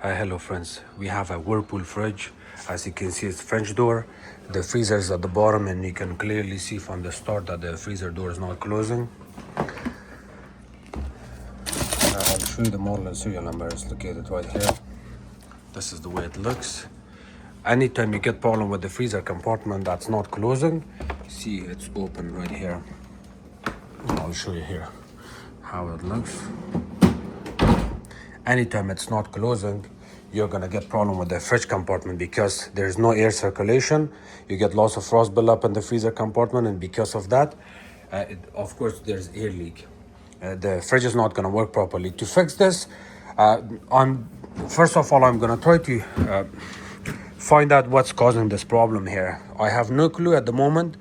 Hello friends, we have a Whirlpool fridge. As you can see, it's French door. The freezer is at the bottom and you can clearly see from the start that the freezer door is not closing. I'll show you the model and serial number. It's located right here. This is the way it looks. Anytime you get problem with the freezer compartment that's not closing, see it's open right here. I'll show you here how it looks. Anytime it's not closing, you're gonna get problem with the fridge compartment because there's no air circulation. You get lots of frost buildup in the freezer compartment, and because of that, of course, there's air leak. The fridge is not gonna work properly. To fix this, first of all, I'm gonna try to find out what's causing this problem here. I have no clue at the moment,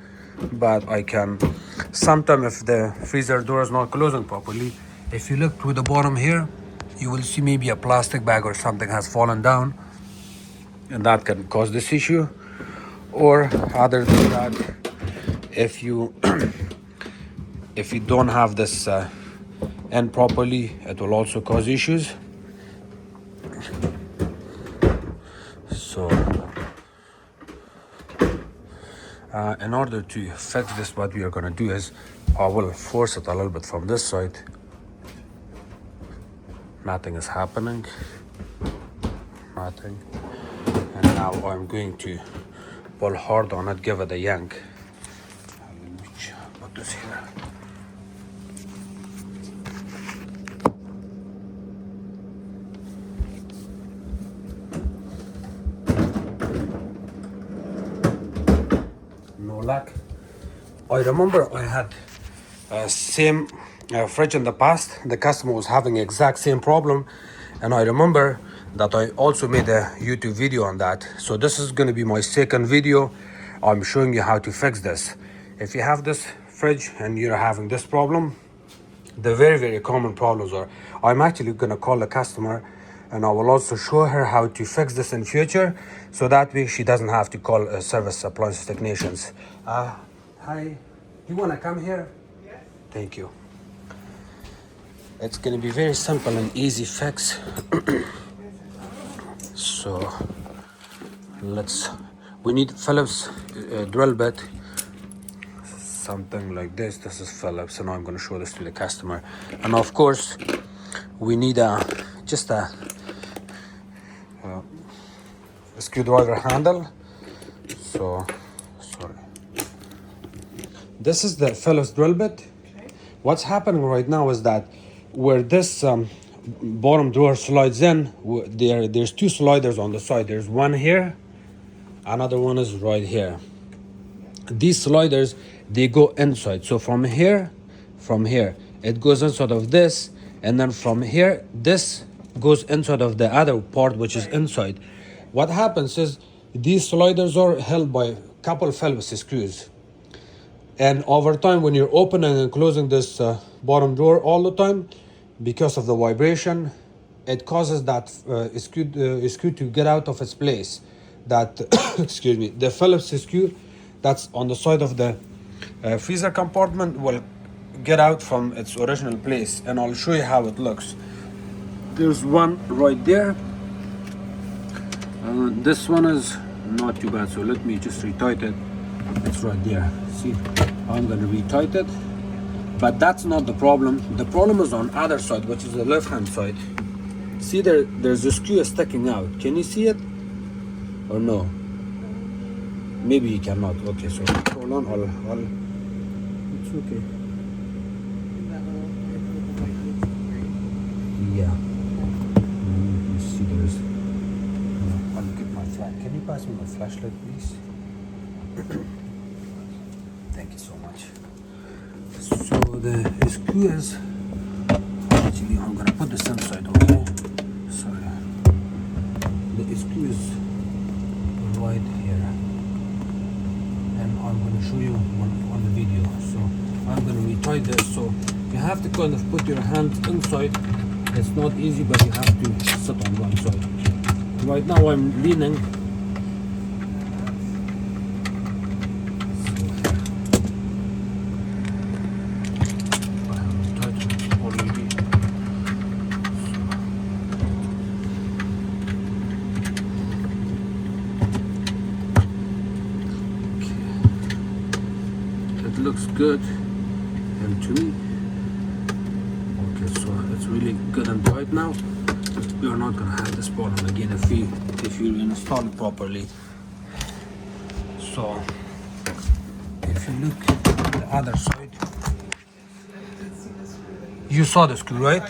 but I can. Sometime if the freezer door is not closing properly, if you look through the bottom here, you will see maybe a plastic bag or something has fallen down, and that can cause this issue. Or other than that, if you if you don't have this end properly, it will also cause issues. So in order to fix this, what we are going to do is I will force it a little bit from this side. Nothing is happening. Nothing. And now I'm going to pull hard on it, give it a yank. Let me put this here. No luck. I remember I had same fridge in the past. The customer was having exact same problem, and I remember that I also made a YouTube video on that. So this is going to be my second video. I'm showing you how to fix this. If you have this fridge and you're having this problem, the very common problems are, I'm actually going to call the customer and I will also show her how to fix this in future, so that way she doesn't have to call service appliance technicians. Hi, you want to come here? Yes. Thank you. It's going to be very simple and easy fix. So we need Phillips drill bit, something like this. This is Phillips, and I'm going to show this to the customer. And of course, we need just a screwdriver handle. So sorry. This is the Phillips drill bit. Okay. What's happening right now is that where this bottom drawer slides in, there's two sliders on the side. There's one here, another one is right here. These sliders, they go inside. So from here, it goes inside of this, and then from here, this goes inside of the other part, which is inside. What happens is these sliders are held by a couple Phillips screws. And over time, when you're opening and closing this bottom drawer all the time, because of the vibration, it causes that screw to get out of its place. That, excuse me, the Phillips screw that's on the side of the freezer compartment will get out from its original place. And I'll show you how it looks. There's one right there. This one is not too bad, so let me just retight it. It's right there. See, I'm going to retight it, but that's not the problem. The problem is on other side, which is the left hand side. See, there's a screw sticking out. Can you see it or no? Maybe you cannot. Okay, so hold on. I'll it's okay. Yeah. You see, there's. I'll get my flash. Can you pass me my flashlight, please? Thank you so much. So the screw is, actually I'm gonna put this inside, okay? Sorry. The screw is right here, and I'm gonna show you on the video. So I'm gonna retight this. So you have to kind of put your hand inside. It's not easy, but you have to sit on one side. Right now I'm leaning. looks good and to me. Okay, so it's really good and tight now. We are not gonna have this problem again if you install it properly. So if you look at the other side, you saw the screw, right?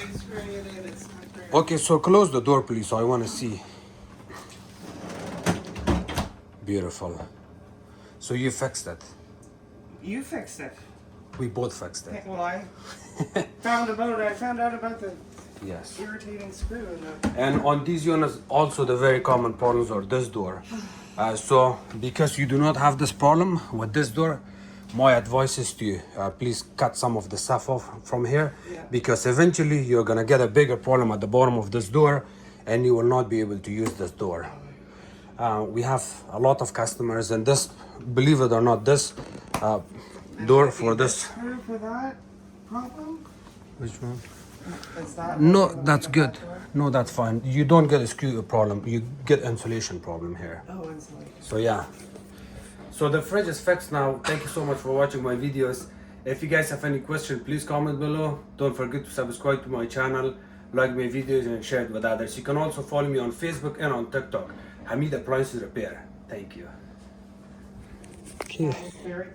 Okay, so close the door please, so I want to see. Beautiful. So you fixed it. You fixed it. We both fixed it. Well, I found out about the Yes. irritating screw in the. And on these units, also the very common problems are this door. So because you do not have this problem with this door, my advice is to you, please cut some of the stuff off from here, because eventually you're gonna get a bigger problem at the bottom of this door and you will not be able to use this door. We have a lot of customers, and this, believe it or not, this door for this. Screw for that problem? Which one? Is that No, that's good. No, that's fine. You don't get a screw problem. You get insulation problem here. Oh, insulation. So yeah. So the fridge is fixed now. Thank you so much for watching my videos. If you guys have any questions, please comment below. Don't forget to subscribe to my channel, like my videos, and share it with others. You can also follow me on Facebook and on TikTok. Hameed Appliances Repair. Thank you. Okay. Very